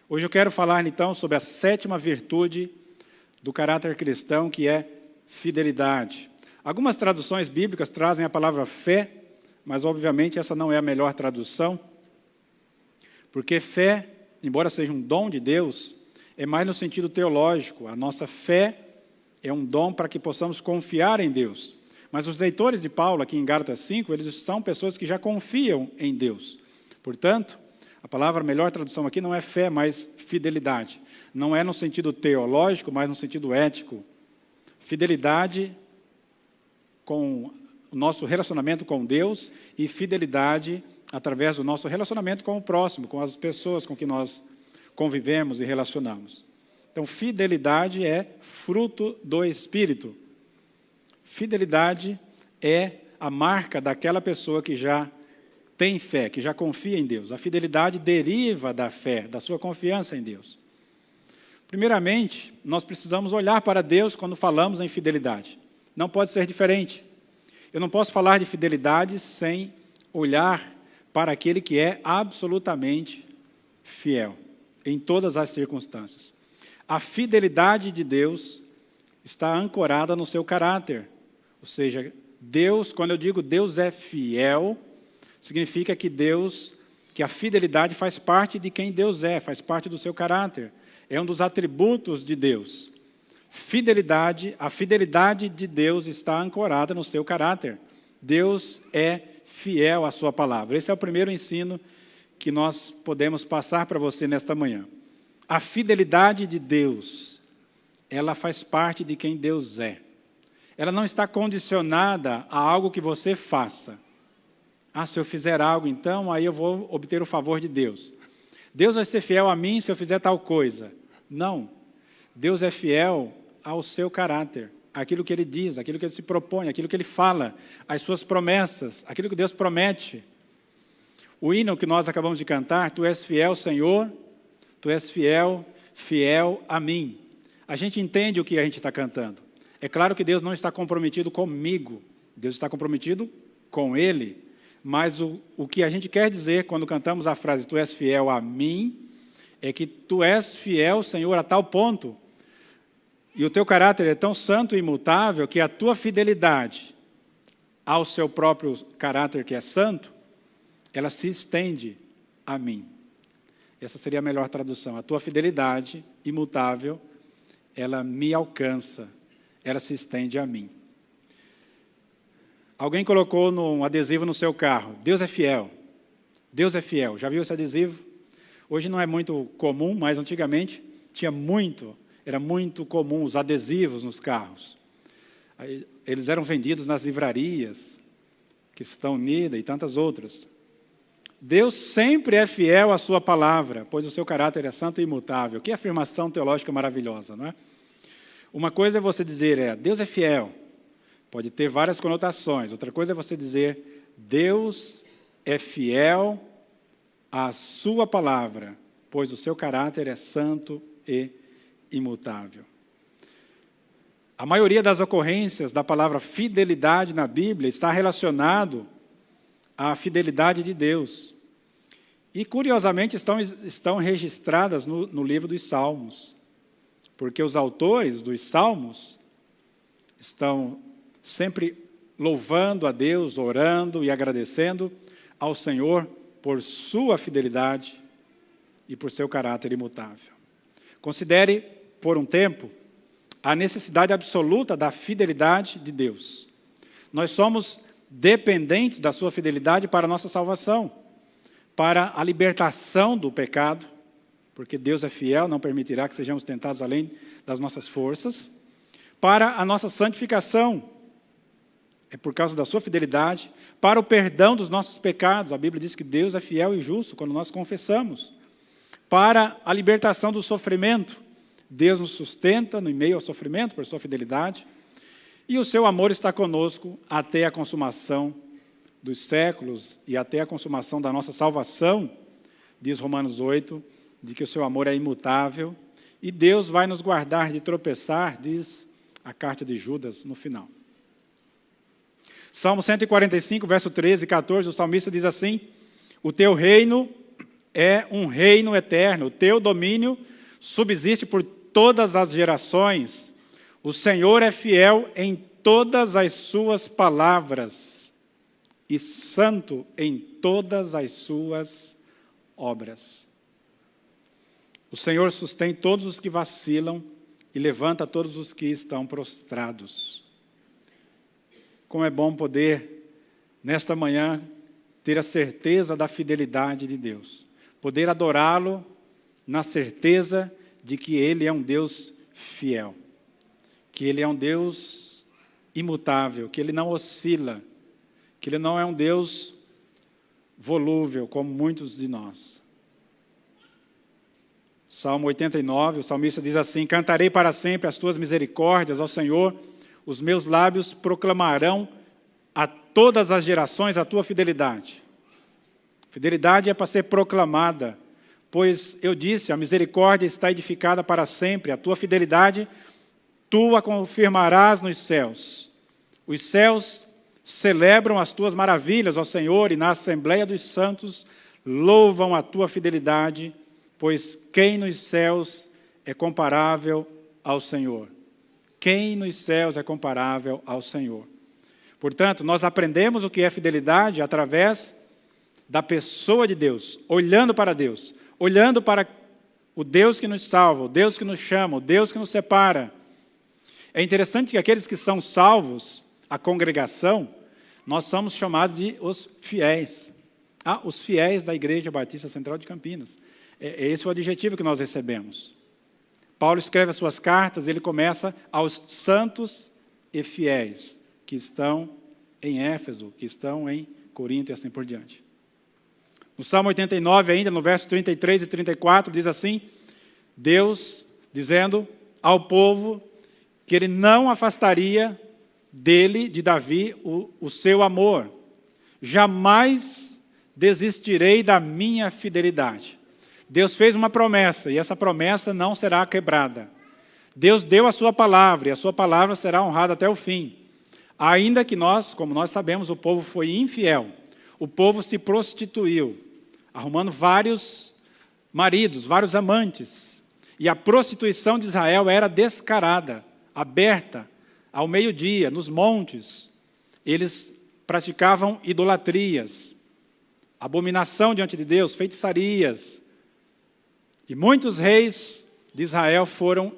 Hoje eu quero falar, então, sobre a sétima virtude do caráter cristão, que é fidelidade. Algumas traduções bíblicas trazem a palavra fé, mas, obviamente, essa não é a melhor tradução, porque fé, embora seja um dom de Deus, é mais no sentido teológico. A nossa fé é um dom para que possamos confiar em Deus. Mas os leitores de Paulo, aqui em Gálatas 5, eles são pessoas que já confiam em Deus. Portanto, a palavra, a melhor tradução aqui não é fé, mas fidelidade. Não é no sentido teológico, mas no sentido ético. Fidelidade com o nosso relacionamento com Deus e fidelidade através do nosso relacionamento com o próximo, com as pessoas com que nós convivemos e relacionamos. Então, fidelidade é fruto do Espírito. Fidelidade é a marca daquela pessoa que já tem fé, que já confia em Deus. A fidelidade deriva da fé, da sua confiança em Deus. Primeiramente, nós precisamos olhar para Deus quando falamos em fidelidade. Não pode ser diferente. Eu não posso falar de fidelidade sem olhar para aquele que é absolutamente fiel, em todas as circunstâncias. A fidelidade de Deus está ancorada no seu caráter. Ou seja, Deus, quando eu digo Deus é fiel, significa que a fidelidade faz parte de quem Deus é, faz parte do seu caráter. É um dos atributos de Deus. A fidelidade de Deus está ancorada no seu caráter. Deus é fiel à sua palavra. Esse é o primeiro ensino que nós podemos passar para você nesta manhã. A fidelidade de Deus, ela faz parte de quem Deus é. Ela não está condicionada a algo que você faça. Se eu fizer algo, então, aí eu vou obter o favor de Deus. Deus vai ser fiel a mim se eu fizer tal coisa. Não. Deus é fiel ao seu caráter, aquilo que Ele diz, aquilo que Ele se propõe, aquilo que Ele fala, as suas promessas, aquilo que Deus promete. O hino que nós acabamos de cantar, Tu és fiel, Senhor, Tu és fiel, fiel a mim. A gente entende o que a gente está cantando. É claro que Deus não está comprometido comigo, Deus está comprometido com Ele. Mas o que a gente quer dizer quando cantamos a frase Tu és fiel a mim, é que Tu és fiel, Senhor, a tal ponto, e o Teu caráter é tão santo e imutável, que a Tua fidelidade ao Seu próprio caráter, que é santo, ela se estende a mim. Essa seria a melhor tradução. A Tua fidelidade imutável, ela me alcança, ela se estende a mim. Alguém colocou um adesivo no seu carro, Deus é fiel, Deus é fiel. Já viu esse adesivo? Hoje não é muito comum, mas antigamente era muito comum os adesivos nos carros. Eles eram vendidos nas livrarias, Cristã Unida e tantas outras. Deus sempre é fiel à sua palavra, pois o seu caráter é santo e imutável. Que afirmação teológica maravilhosa, não é? Uma coisa é você dizer, Deus é fiel. Pode ter várias conotações. Outra coisa é você dizer, Deus é fiel à sua palavra, pois o seu caráter é santo e imutável. A maioria das ocorrências da palavra fidelidade na Bíblia está relacionado à fidelidade de Deus. E, curiosamente, estão registradas no livro dos Salmos, porque os autores dos Salmos estão sempre louvando a Deus, orando e agradecendo ao Senhor por sua fidelidade e por seu caráter imutável. Considere, por um tempo, a necessidade absoluta da fidelidade de Deus. Nós somos dependentes da sua fidelidade para a nossa salvação, para a libertação do pecado, porque Deus é fiel, não permitirá que sejamos tentados além das nossas forças, para a nossa santificação, é por causa da sua fidelidade, para o perdão dos nossos pecados. A Bíblia diz que Deus é fiel e justo quando nós confessamos. Para a libertação do sofrimento. Deus nos sustenta no meio ao sofrimento por sua fidelidade. E o seu amor está conosco até a consumação dos séculos e até a consumação da nossa salvação, diz Romanos 8, de que o seu amor é imutável. E Deus vai nos guardar de tropeçar, diz a carta de Judas no final. Salmo 145, verso 13 e 14, o salmista diz assim, o teu reino é um reino eterno. O teu domínio subsiste por todas as gerações. O Senhor é fiel em todas as suas palavras e santo em todas as suas obras. O Senhor sustém todos os que vacilam e levanta todos os que estão prostrados. Como é bom poder, nesta manhã, ter a certeza da fidelidade de Deus. Poder adorá-lo na certeza de que Ele é um Deus fiel. Que Ele é um Deus imutável, que Ele não oscila, que Ele não é um Deus volúvel, como muitos de nós. Salmo 89, o salmista diz assim: cantarei para sempre as tuas misericórdias ao Senhor, os meus lábios proclamarão a todas as gerações a tua fidelidade. Fidelidade é para ser proclamada, pois eu disse, a misericórdia está edificada para sempre, a tua fidelidade tu a confirmarás nos céus. Os céus celebram as tuas maravilhas, ó Senhor, e na assembleia dos santos louvam a tua fidelidade, pois quem nos céus é comparável ao Senhor? Quem nos céus é comparável ao Senhor? Portanto, nós aprendemos o que é fidelidade através da pessoa de Deus, olhando para Deus, olhando para o Deus que nos salva, o Deus que nos chama, o Deus que nos separa. É interessante que aqueles que são salvos, a congregação, nós somos chamados de os fiéis. Os fiéis da Igreja Batista Central de Campinas. Esse é o adjetivo que nós recebemos. Paulo escreve as suas cartas, ele começa aos santos e fiéis, que estão em Éfeso, que estão em Corinto e assim por diante. No Salmo 89, ainda, no verso 33 e 34, diz assim, Deus dizendo ao povo que Ele não afastaria dele, de Davi, o seu amor. Jamais desistirei da minha fidelidade. Deus fez uma promessa, e essa promessa não será quebrada. Deus deu a sua palavra, e a sua palavra será honrada até o fim. Ainda que nós, como nós sabemos, o povo foi infiel. O povo se prostituiu, arrumando vários maridos, vários amantes. E a prostituição de Israel era descarada, aberta, ao meio-dia, nos montes. Eles praticavam idolatrias, abominação diante de Deus, feitiçarias. E muitos reis de Israel foram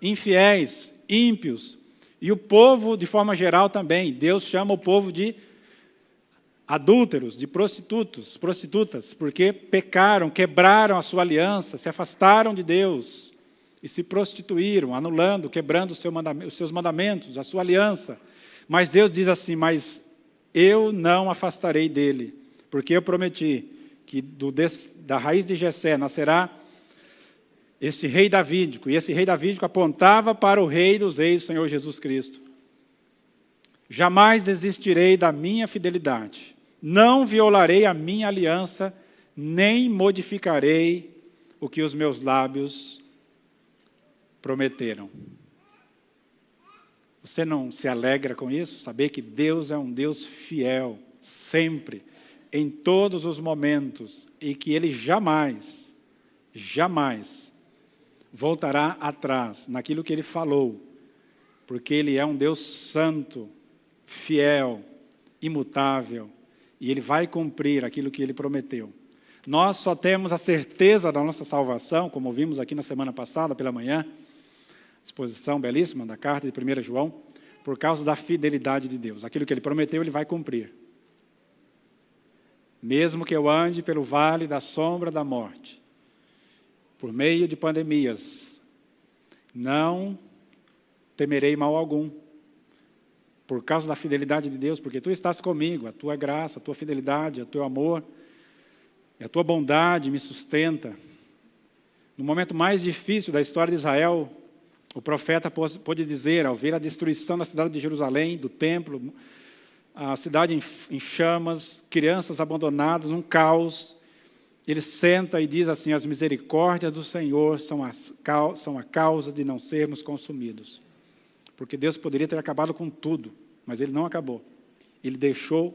infiéis, ímpios. E o povo, de forma geral, também. Deus chama o povo de adúlteros, de prostitutas, porque pecaram, quebraram a sua aliança, se afastaram de Deus e se prostituíram, anulando, quebrando os seus mandamentos, a sua aliança. Mas Deus diz assim, mas eu não afastarei dele, porque eu prometi que da raiz de Jessé nascerá esse rei davídico, e esse rei davídico apontava para o rei dos reis, o Senhor Jesus Cristo. Jamais desistirei da minha fidelidade, não violarei a minha aliança, nem modificarei o que os meus lábios prometeram. Você não se alegra com isso? Saber que Deus é um Deus fiel, sempre, em todos os momentos, e que Ele jamais voltará atrás naquilo que Ele falou, porque Ele é um Deus santo, fiel, imutável, e Ele vai cumprir aquilo que Ele prometeu. Nós só temos a certeza da nossa salvação, como vimos aqui na semana passada, pela manhã, exposição belíssima da carta de 1 João, por causa da fidelidade de Deus. Aquilo que Ele prometeu, Ele vai cumprir. Mesmo que eu ande pelo vale da sombra da morte, por meio de pandemias, não temerei mal algum, por causa da fidelidade de Deus, porque Tu estás comigo, a Tua graça, a Tua fidelidade, o Teu amor, e a Tua bondade me sustenta. No momento mais difícil da história de Israel, o profeta pôde dizer, ao ver a destruição da cidade de Jerusalém, do templo, a cidade em chamas, crianças abandonadas, um caos, ele senta e diz assim, as misericórdias do Senhor são a causa de não sermos consumidos. Porque Deus poderia ter acabado com tudo, mas Ele não acabou. Ele deixou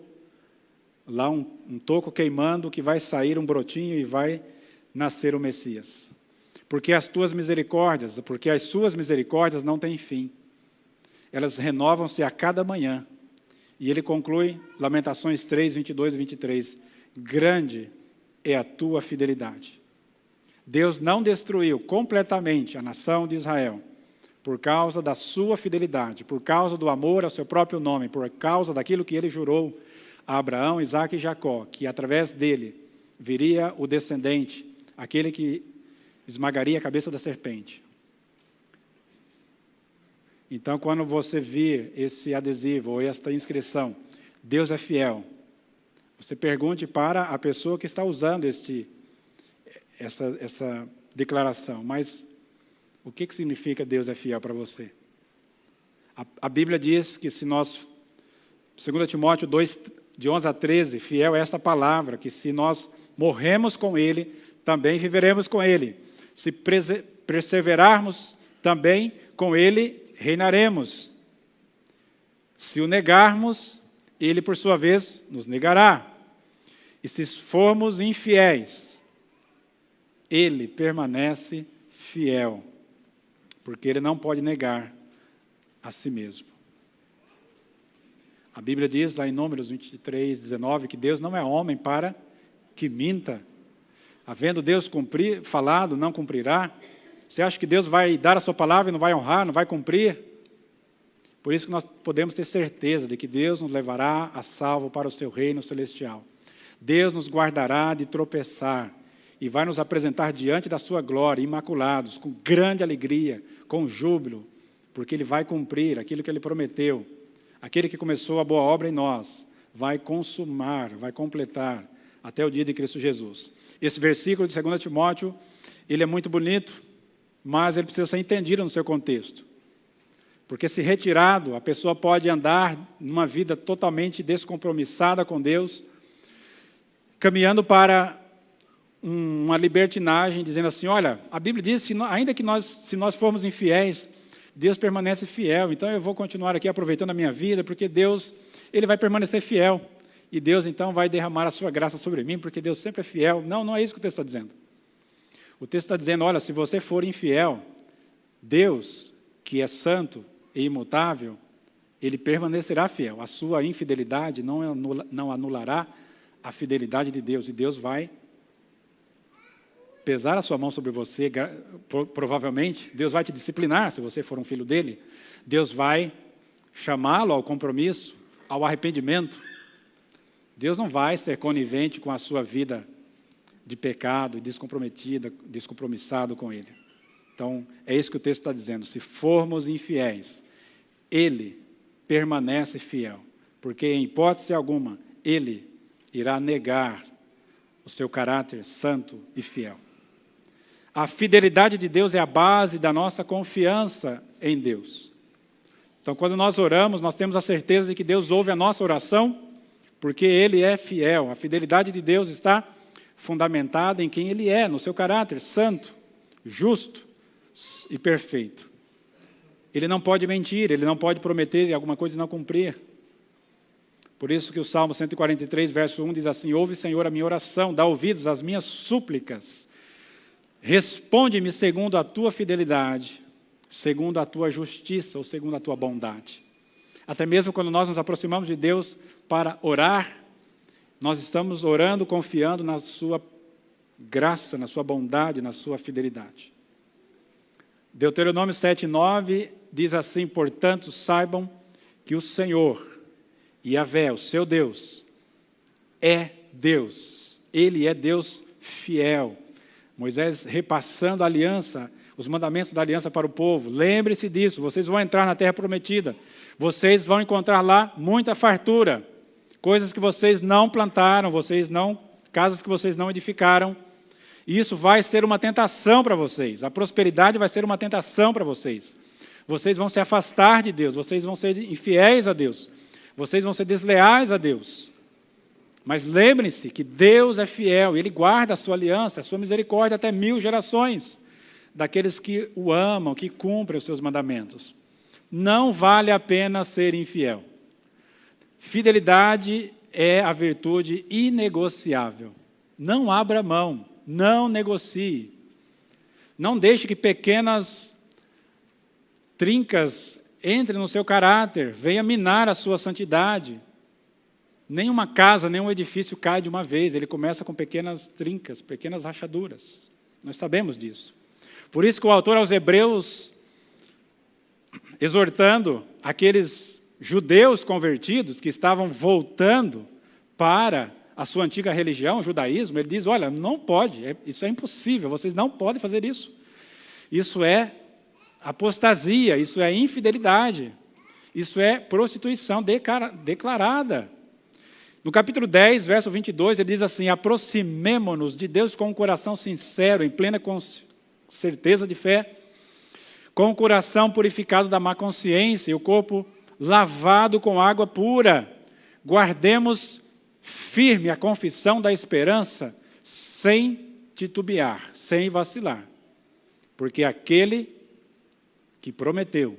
lá um toco queimando que vai sair um brotinho e vai nascer o Messias. Porque as suas misericórdias não têm fim. Elas renovam-se a cada manhã. E ele conclui, Lamentações 3, 22 e 23, grande é a tua fidelidade. Deus não destruiu completamente a nação de Israel por causa da sua fidelidade, por causa do amor ao seu próprio nome, por causa daquilo que ele jurou a Abraão, Isaque e Jacó, que através dele viria o descendente, aquele que esmagaria a cabeça da serpente. Então, quando você vir esse adesivo ou esta inscrição, Deus é fiel, você pergunte para a pessoa que está usando essa declaração, mas o que significa Deus é fiel para você? A Bíblia diz que se nós, 2 Timóteo 2, de 11 a 13, fiel é essa palavra, que se nós morremos com Ele, também viveremos com Ele. Se perseverarmos, também com Ele reinaremos. Se o negarmos, Ele, por sua vez, nos negará. E se formos infiéis, Ele permanece fiel, porque Ele não pode negar a si mesmo. A Bíblia diz lá em Números 23, 19, que Deus não é homem para que minta. Havendo Deus falado, não cumprirá. Você acha que Deus vai dar a sua palavra e não vai honrar, não vai cumprir? Por isso que nós podemos ter certeza de que Deus nos levará a salvo para o seu reino celestial. Deus nos guardará de tropeçar e vai nos apresentar diante da sua glória, imaculados, com grande alegria, com júbilo, porque Ele vai cumprir aquilo que Ele prometeu. Aquele que começou a boa obra em nós vai consumar, vai completar até o dia de Cristo Jesus. Esse versículo de 2 Timóteo, ele é muito bonito, mas ele precisa ser entendido no seu contexto. Porque se retirado, a pessoa pode andar numa vida totalmente descompromissada com Deus, caminhando para uma libertinagem, dizendo assim, olha, a Bíblia diz, ainda que se nós formos infiéis, Deus permanece fiel, então eu vou continuar aqui aproveitando a minha vida, porque Deus, Ele vai permanecer fiel, e Deus então vai derramar a sua graça sobre mim, porque Deus sempre é fiel. Não, não é isso que o texto está dizendo. O texto está dizendo, olha, se você for infiel, Deus, que é santo e imutável, Ele permanecerá fiel. A sua infidelidade não anulará a fidelidade de Deus, e Deus vai pesar a sua mão sobre você, provavelmente, Deus vai te disciplinar se você for um filho dele, Deus vai chamá-lo ao compromisso, ao arrependimento. Deus não vai ser conivente com a sua vida de pecado, descompromissado com Ele. Então, é isso que o texto está dizendo, se formos infiéis, Ele permanece fiel, porque em hipótese alguma, Ele irá negar o seu caráter santo e fiel. A fidelidade de Deus é a base da nossa confiança em Deus. Então, quando nós oramos, nós temos a certeza de que Deus ouve a nossa oração, porque Ele é fiel. A fidelidade de Deus está fundamentada em quem Ele é, no seu caráter santo, justo e perfeito. Ele não pode mentir, Ele não pode prometer alguma coisa e não cumprir. Por isso que o Salmo 143, verso 1 diz assim, ouve, Senhor, a minha oração, dá ouvidos às minhas súplicas. Responde-me segundo a tua fidelidade, segundo a tua justiça ou segundo a tua bondade. Até mesmo quando nós nos aproximamos de Deus para orar, nós estamos orando confiando na sua graça, na sua bondade, na sua fidelidade. Deuteronômio 7:9 diz assim, portanto, saibam que o Senhor, Yahvé, o seu Deus, é Deus. Ele é Deus fiel. Moisés repassando a aliança, os mandamentos da aliança para o povo. Lembre-se disso, vocês vão entrar na terra prometida. Vocês vão encontrar lá muita fartura. Coisas que vocês não plantaram, casas que vocês não edificaram. E isso vai ser uma tentação para vocês. A prosperidade vai ser uma tentação para vocês. Vocês vão se afastar de Deus, vocês vão ser infiéis a Deus. Vocês vão ser desleais a Deus. Mas lembrem-se que Deus é fiel, Ele guarda a sua aliança, a sua misericórdia até 1000 gerações daqueles que o amam, que cumprem os seus mandamentos. Não vale a pena ser infiel. Fidelidade é a virtude inegociável. Não abra mão Não negocie. Não deixe que pequenas trincas entrem no seu caráter, venha minar a sua santidade. Nenhuma casa, nenhum edifício cai de uma vez. Ele começa com pequenas trincas, pequenas rachaduras. Nós sabemos disso. Por isso que o autor aos Hebreus, exortando aqueles judeus convertidos que estavam voltando para a sua antiga religião, o judaísmo, ele diz, olha, não pode, isso é impossível, vocês não podem fazer isso. Isso é apostasia, isso é infidelidade, isso é prostituição declarada. No capítulo 10, verso 22, ele diz assim, aproximemo-nos de Deus com um coração sincero, em plena certeza de fé, com o coração purificado da má consciência e o corpo lavado com água pura. Guardemos firme a confissão da esperança, sem titubear, sem vacilar. Porque aquele que prometeu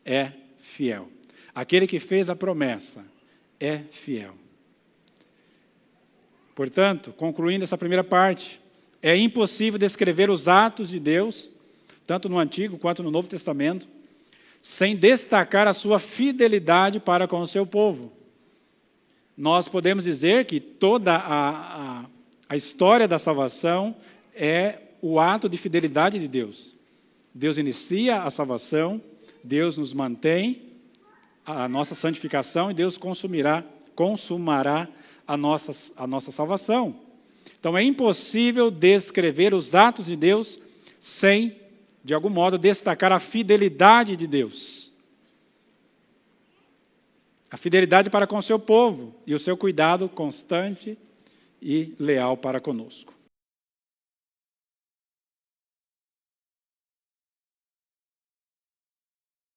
é fiel. Aquele que fez a promessa é fiel. Portanto, concluindo essa primeira parte, é impossível descrever os atos de Deus, tanto no Antigo quanto no Novo Testamento, sem destacar a sua fidelidade para com o seu povo. Nós podemos dizer que toda a história da salvação é o ato de fidelidade de Deus. Deus inicia a salvação, Deus nos mantém a nossa santificação e Deus consumará a nossa salvação. Então é impossível descrever os atos de Deus sem, de algum modo, destacar a fidelidade de Deus. A fidelidade para com o seu povo e o seu cuidado constante e leal para conosco.